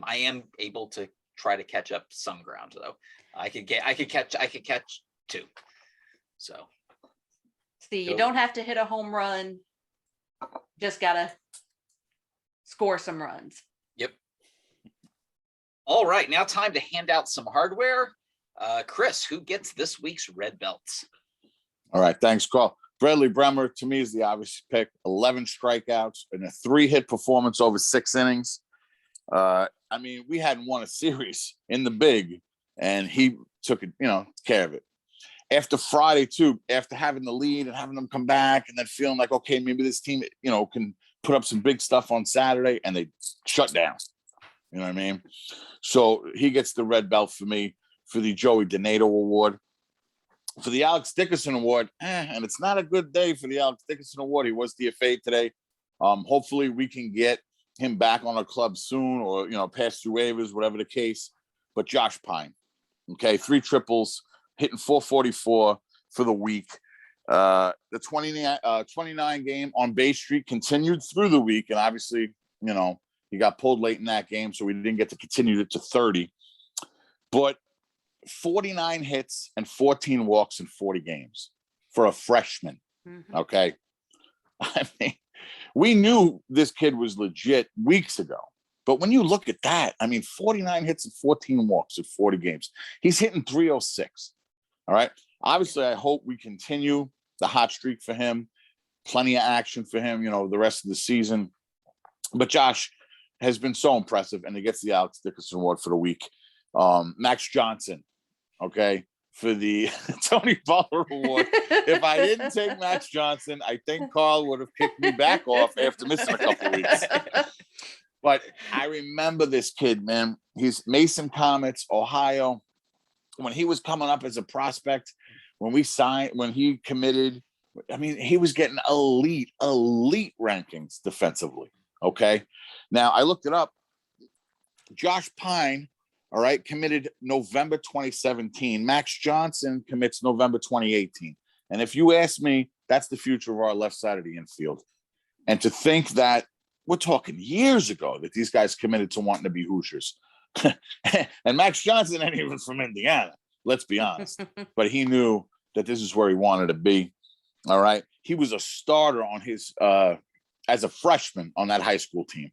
S1: am able to try to catch up some ground though. I could catch 2. So
S3: See, you don't have to hit a home run. Just gotta score some runs.
S1: Yep. All right, now time to hand out some hardware. Chris, who gets this week's red belts?
S2: All right, thanks, Carl. Bradley Bremer, to me, is the obvious pick. 11 strikeouts and a 3-hit performance over 6 innings. I mean, we hadn't won a series in the big, and he took it, care of it. After Friday, too, after having the lead and having them come back and then feeling like, okay, maybe this team, can put up some big stuff on Saturday, and they shut down. You know what I mean? So he gets the red belt for me for the Joey Donato Award. For the Alex Dickerson Award, and it's not a good day for the Alex Dickerson Award. He was DFA today. Hopefully we can get him back on our club soon, or pass through waivers, whatever the case. But Josh Pine, okay, 3 triples, hitting 444 for the week. The 29 game on base streak continued through the week, and obviously, he got pulled late in that game, so we didn't get to continue it to 30. But 49 hits and 14 walks in 40 games for a freshman.
S3: Mm-hmm.
S2: Okay. I mean, we knew this kid was legit weeks ago, but when you look at that, 49 hits and 14 walks in 40 games, he's hitting 306. All right. Obviously, I hope we continue the hot streak for him, plenty of action for him, the rest of the season. But Josh has been so impressive, and he gets the Alex Dickerson Award for the week. Max Johnson, okay, for the Tony Butler Award. If I didn't take Max Johnson, I think Carl would have kicked me back off after missing a couple of weeks. But I remember this kid, man. He's Mason Comets, Ohio. When he was coming up as a prospect, when he committed, he was getting elite rankings defensively. Okay. Now I looked it up. Josh Pine, all right, committed November 2017. Max Johnson commits November 2018. And if you ask me, that's the future of our left side of the infield. And to think that we're talking years ago that these guys committed to wanting to be Hoosiers. And Max Johnson ain't even from Indiana, let's be honest. But he knew that this is where he wanted to be. All right. He was a starter on his as a freshman on that high school team.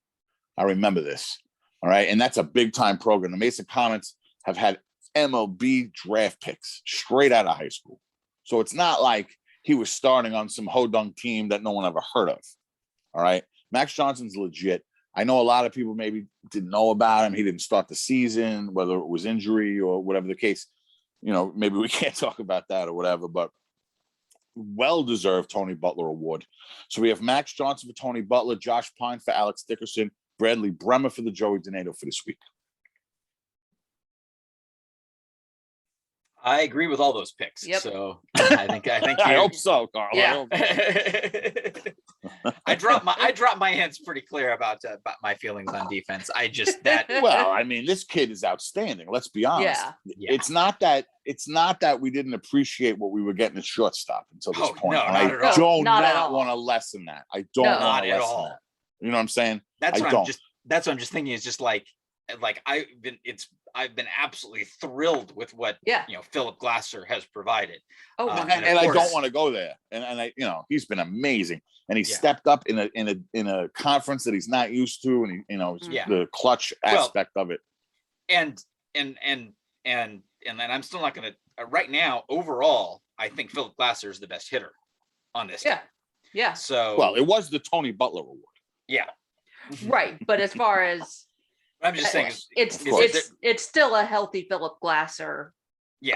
S2: I remember this. All right. And that's a big time program. The Mason Comets have had MLB draft picks straight out of high school. So it's not like he was starting on some hodunk team that no one ever heard of. All right. Max Johnson's legit. I know a lot of people maybe didn't know about him. He didn't start the season, whether it was injury or whatever the case. Maybe we can't talk about that or whatever, but well-deserved Tony Butler Award. So we have Max Johnson for Tony Butler, Josh Pine for Alex Dickerson, Bradley Bremer for the Joey Donato for this week.
S1: I agree with all those picks.
S3: Yep.
S1: So I think
S2: I hope so, Carl.
S1: Yeah. I dropped my hands pretty clear about my feelings on defense.
S2: This kid is outstanding. Let's be honest.
S3: Yeah.
S2: It's not that we didn't appreciate what we were getting at shortstop until this point.
S1: No,
S2: and
S1: not
S2: I
S1: at all.
S2: do
S3: Not at
S2: not
S3: all.
S2: want to lessen that. I don't want to lessen that. You know what I'm saying?
S1: That's what I'm just thinking is just like I've been absolutely thrilled with what Philip Glasser has provided.
S3: Oh,
S2: and I don't want to go there. And I he's been amazing, and he stepped up in a conference that he's not used to, and the clutch aspect of it.
S1: And then I'm still not going to right now. Overall, I think Philip Glasser is the best hitter on this team.
S3: Yeah.
S1: So
S2: it was the Tony Butler Award.
S1: Yeah.
S3: Right, but as far as
S1: I'm just saying,
S3: it's still a healthy Philip Glasser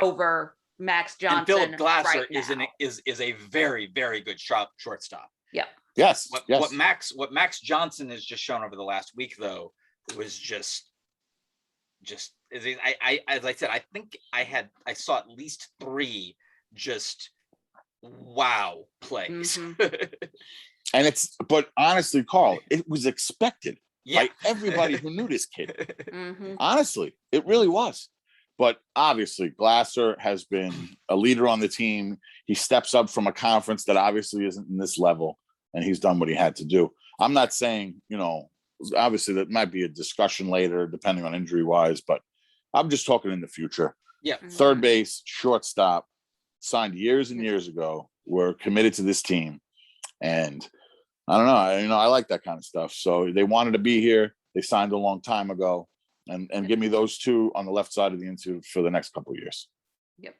S3: over Max Johnson.
S1: And Philip Glasser
S3: right
S1: is a very, very good shortstop.
S3: Yeah.
S2: Yes.
S1: What Max Johnson has just shown over the last week, though, was just as I said, I think I saw at least 3 just wow plays.
S3: Mm-hmm.
S2: But honestly, Carl, it was expected by everybody who knew this kid.
S3: Mm-hmm.
S2: Honestly, it really was. But obviously, Glasser has been a leader on the team. He steps up from a conference that obviously isn't in this level, and he's done what he had to do. I'm not saying, obviously that might be a discussion later, depending on injury wise, but I'm just talking in the future.
S1: Yeah.
S2: Third base, shortstop, signed years and years ago. We're committed to this team, and I don't know. I like that kind of stuff. So they wanted to be here. They signed a long time ago, and give me those two on the left side of the infield for the next couple of years.
S3: Yep.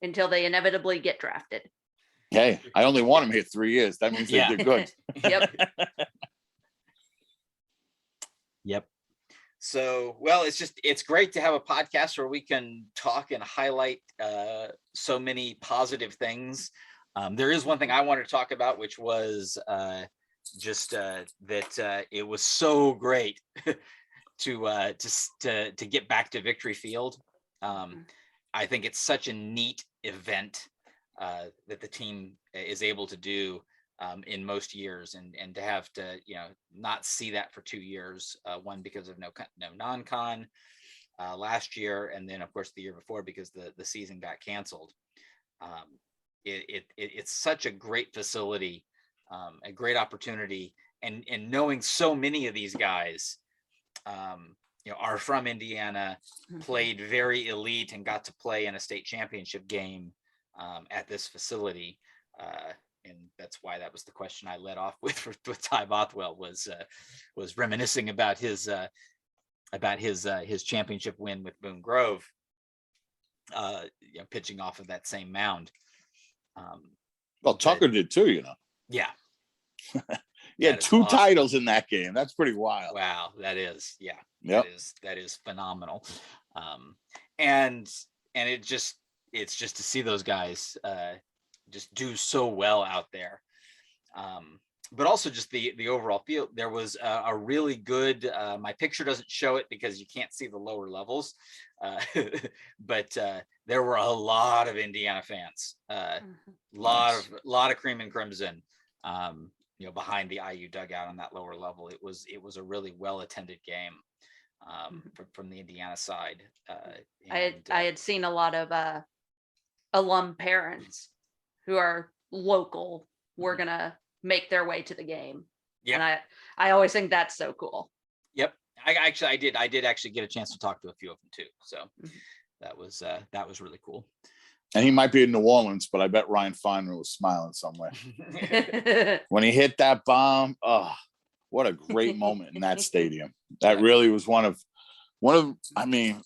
S3: Until they inevitably get drafted.
S2: Hey, I only want them here 3 years. That means they did good.
S3: Yep.
S1: Yep. So, well, it's great to have a podcast where we can talk and highlight so many positive things. There is one thing I wanted to talk about, which was that it was so great to get back to Victory Field. I think it's such a neat event that the team is able to do in most years, and to have to not see that for 2 years, one because of no non-con last year, and then of course the year before because the season got canceled. It's such a great facility, a great opportunity, and knowing so many of these guys are from Indiana, played very elite, and got to play in a state championship game at this facility. And that's why that was the question I led off with Ty Bothwell, was reminiscing about his championship win with Boone Grove, pitching off of that same mound.
S2: Well, Tucker did too,
S1: Yeah.
S2: He had 2 awesome titles in that game. That's pretty wild.
S1: Wow, that is, yeah.
S2: Yep.
S1: That is phenomenal. And it's just to see those guys just do so well out there. But also just the overall field. There was a really good, my picture doesn't show it because you can't see the lower levels, but there were a lot of Indiana fans, lot of cream and crimson, behind the IU dugout on that lower level. It was a really well attended game from the Indiana side.
S3: I had seen a lot of alum parents who are local were gonna make their way to the game.
S1: Yeah.
S3: And I always think that's so cool.
S1: Yep. I did actually get a chance to talk to a few of them too. So that was really cool.
S2: And he might be in New Orleans, but I bet Ryan Feynman was smiling somewhere. When he hit that bomb, oh, what a great moment in that stadium. That really was one of, I mean,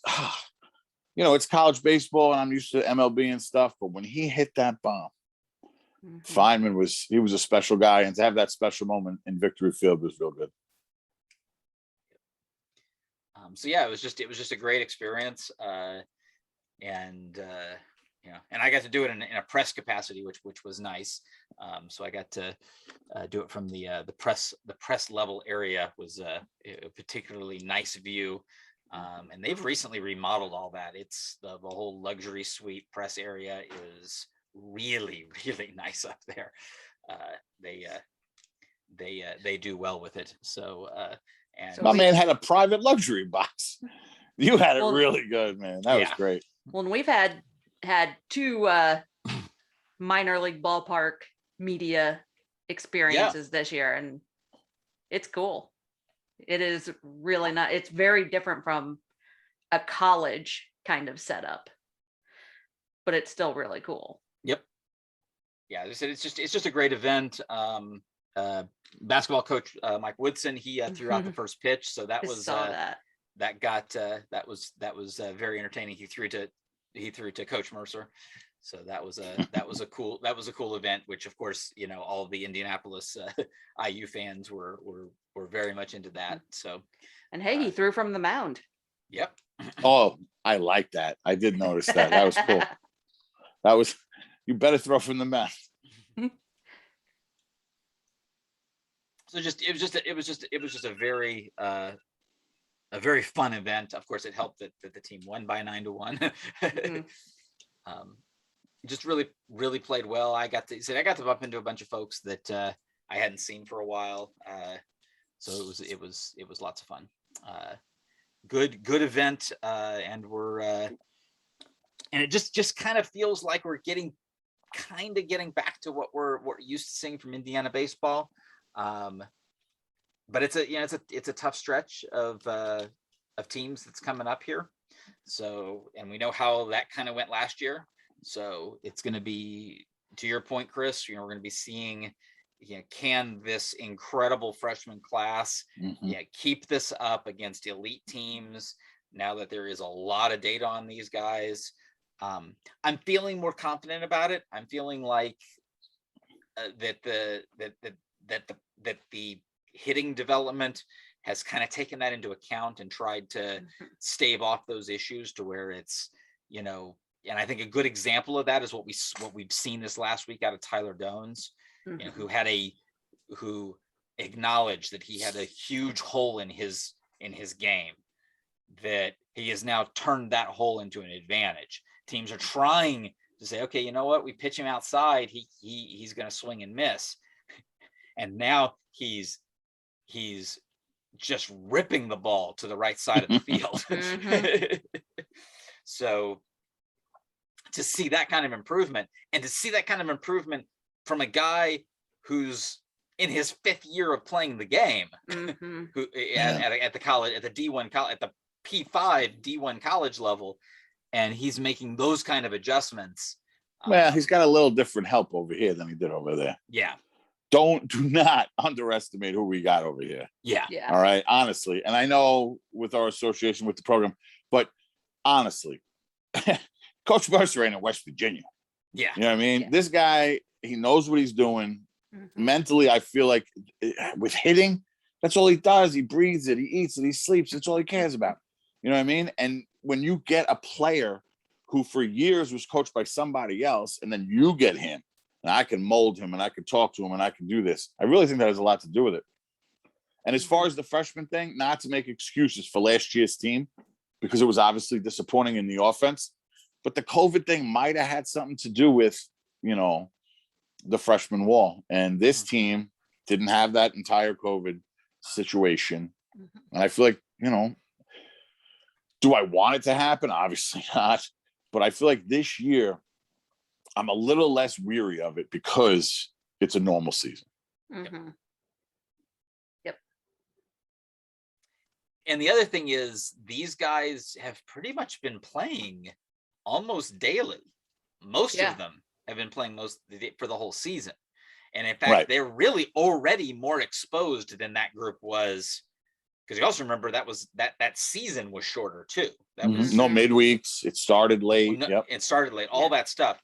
S2: it's college baseball and I'm used to MLB and stuff, but when he hit that bomb, Feynman was a special guy, and to have that special moment in Victory Field was real good.
S1: So yeah, it was just a great experience, and I got to do it in a press capacity, which was nice. So I got to do it from the press level area. Was a particularly nice view, and they've recently remodeled all that. It's the whole luxury suite press area is really, really nice up there. They do well with it. So and
S2: my man had a private luxury box. You had it really good, man. That was great.
S3: Well, and we've had 2 minor league ballpark media experiences this year, and it's cool. It is really not. It's very different from a college kind of setup, but it's still really cool.
S1: Yep. Yeah, as I said, it's just a great event. Basketball coach Mike Woodson, he threw out the first pitch, so that was that was very entertaining. He threw to Coach Mercer, so that was a cool event. Which of course all of the Indianapolis IU fans were very much into that. So,
S3: and hey, he threw from the mound.
S1: Yep.
S2: Oh, I like that. I did notice that. That was cool. That was. You better throw from the mound.
S1: So it was just a very fun event. Of course, it helped that the team won by 9-1. Just really played well. I got to bump into a bunch of folks that I hadn't seen for a while. So it was lots of fun. Good event, and and it just kind of feels like we're getting back to what we're used to seeing from Indiana baseball. But it's a tough stretch of of teams that's coming up here. So, and we know how that kind of went last year. So it's going to be, to your point, Chris, we're going to be seeing, can this incredible freshman class, keep this up against elite teams now that there is a lot of data on these guys. I'm feeling more confident about it. I'm feeling like that the hitting development has kind of taken that into account and tried to stave off those issues to where it's, and I think a good example of that is what we've seen this last week out of Tyler Dones, who acknowledged that he had a huge hole in his game, that he has now turned that hole into an advantage. Teams are trying to say, okay, you know what? We pitch him outside. He's going to swing and miss. And now he's just ripping the ball to the right side of the field. So to see that kind of improvement, and to see that kind of improvement from a guy who's in his 5th year of playing the game, who at the college, at the D1 college, at the P5 D1 college level, and he's making those kind of adjustments.
S2: Well, he's got a little different help over here than he did over there.
S1: Yeah.
S2: Do not underestimate who we got over here.
S1: Yeah.
S2: All right. Honestly. And I know with our association with the program, but honestly, Coach Mercer ain't in West Virginia.
S1: Yeah.
S2: You know what I mean? Yeah. This guy, he knows what he's doing. Mentally, I feel like with hitting, that's all he does. He breathes it, he eats it, he sleeps. That's all he cares about. You know what I mean? And when you get a player who for years was coached by somebody else, and then you get him, and I can mold him, and I can talk to him, and I can do this, I really think that has a lot to do with it. And as far as the freshman thing, not to make excuses for last year's team, because it was obviously disappointing in the offense, but the COVID thing might have had something to do with, the freshman wall. And this team didn't have that entire COVID situation. And I feel like, do I want it to happen? Obviously not. But I feel like this year, I'm a little less weary of it because it's a normal season.
S3: Yep.
S1: And the other thing is, these guys have pretty much been playing almost daily. Most of them have been playing for the whole season. And in fact, they're really already more exposed than that group was. Because you also remember that season was shorter too. That was
S2: no midweeks. It started late.
S1: It started late. All that stuff.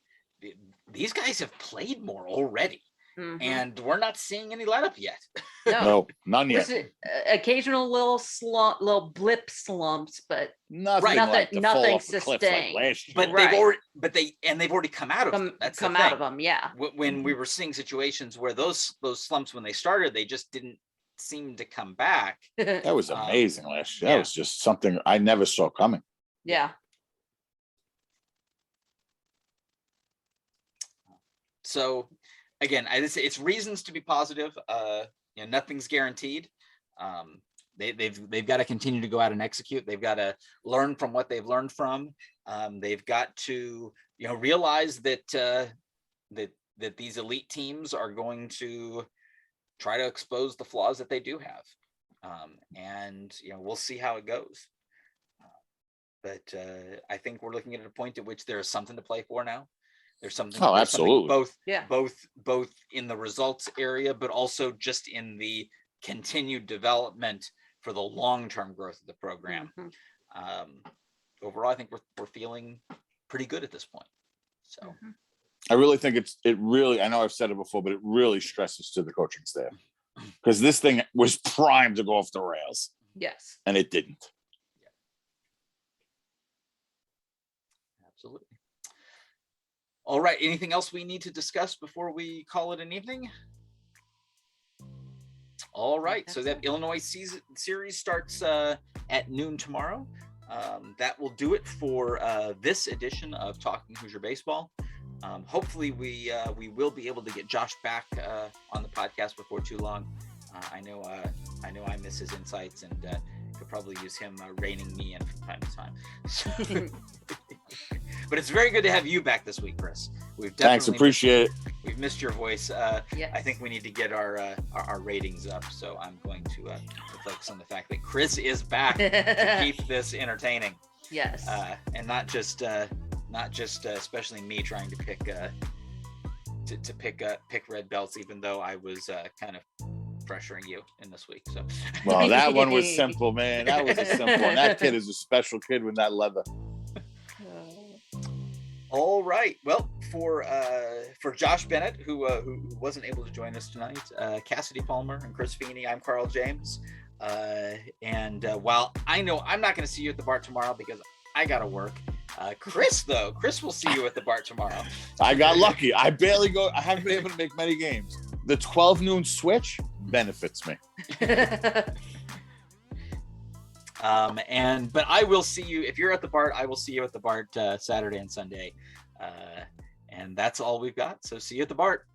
S1: These guys have played more already, and we're not seeing any let up yet.
S2: No, none yet.
S3: Occasional little blip slumps, but
S2: nothing
S3: sustained.
S2: Like
S1: but they've already come out of them. That's
S3: come out of them. Yeah.
S1: When we were seeing situations where those slumps, when they started, they just didn't seem to come back.
S2: That was amazing last year. That was just something I never saw coming.
S3: Yeah.
S1: So again, it's reasons to be positive. Nothing's guaranteed. They've got to continue to go out and execute. They've got to learn from what they've learned from. They've got to realize that that these elite teams are going to try to expose the flaws that they do have. And we'll see how it goes. But I think we're looking at a point at which there is something to play for now. There's something.
S2: Oh, absolutely.
S1: Both in the results area, but also just in the continued development for the long-term growth of the program. Overall, I think we're feeling pretty good at this point. So.
S2: I really think it really, I know I've said it before, but it really stresses to the coaching staff, because this thing was primed to go off the rails.
S3: Yes.
S2: And it didn't.
S1: Yeah. Absolutely. All right. Anything else we need to discuss before we call it an evening? All right. So that Illinois series starts at noon tomorrow. That will do it for this edition of Talking Hoosier Baseball. Hopefully we will be able to get Josh back on the podcast before too long. I know I miss his insights, and could probably use him reining me in from time to time. But it's very good to have you back this week, Chris.
S2: Thanks, appreciate it.
S1: We've missed your voice.
S3: Yes.
S1: I think we need to get our ratings up. So I'm going to focus on the fact that Chris is back to keep this entertaining.
S3: Yes.
S1: And not just especially me trying to pick red belts, even though I was kind of pressuring you in this week. So
S2: well, that one was simple, man. That was a simple one. That kid is a special kid with that leather.
S1: All right. Well, for Josh Bennett, who wasn't able to join us tonight, Cassady Palmer and Chris Feeny, I'm Carl James. And while I know I'm not going to see you at the bar tomorrow because I got to work, Chris will see you at the bar tomorrow.
S2: I got lucky. I barely go. I haven't been able to make many games. The 12 noon switch benefits me.
S1: But I will see you if you're at the BART. I will see you at the BART Saturday and Sunday, and that's all we've got. So see you at the BART.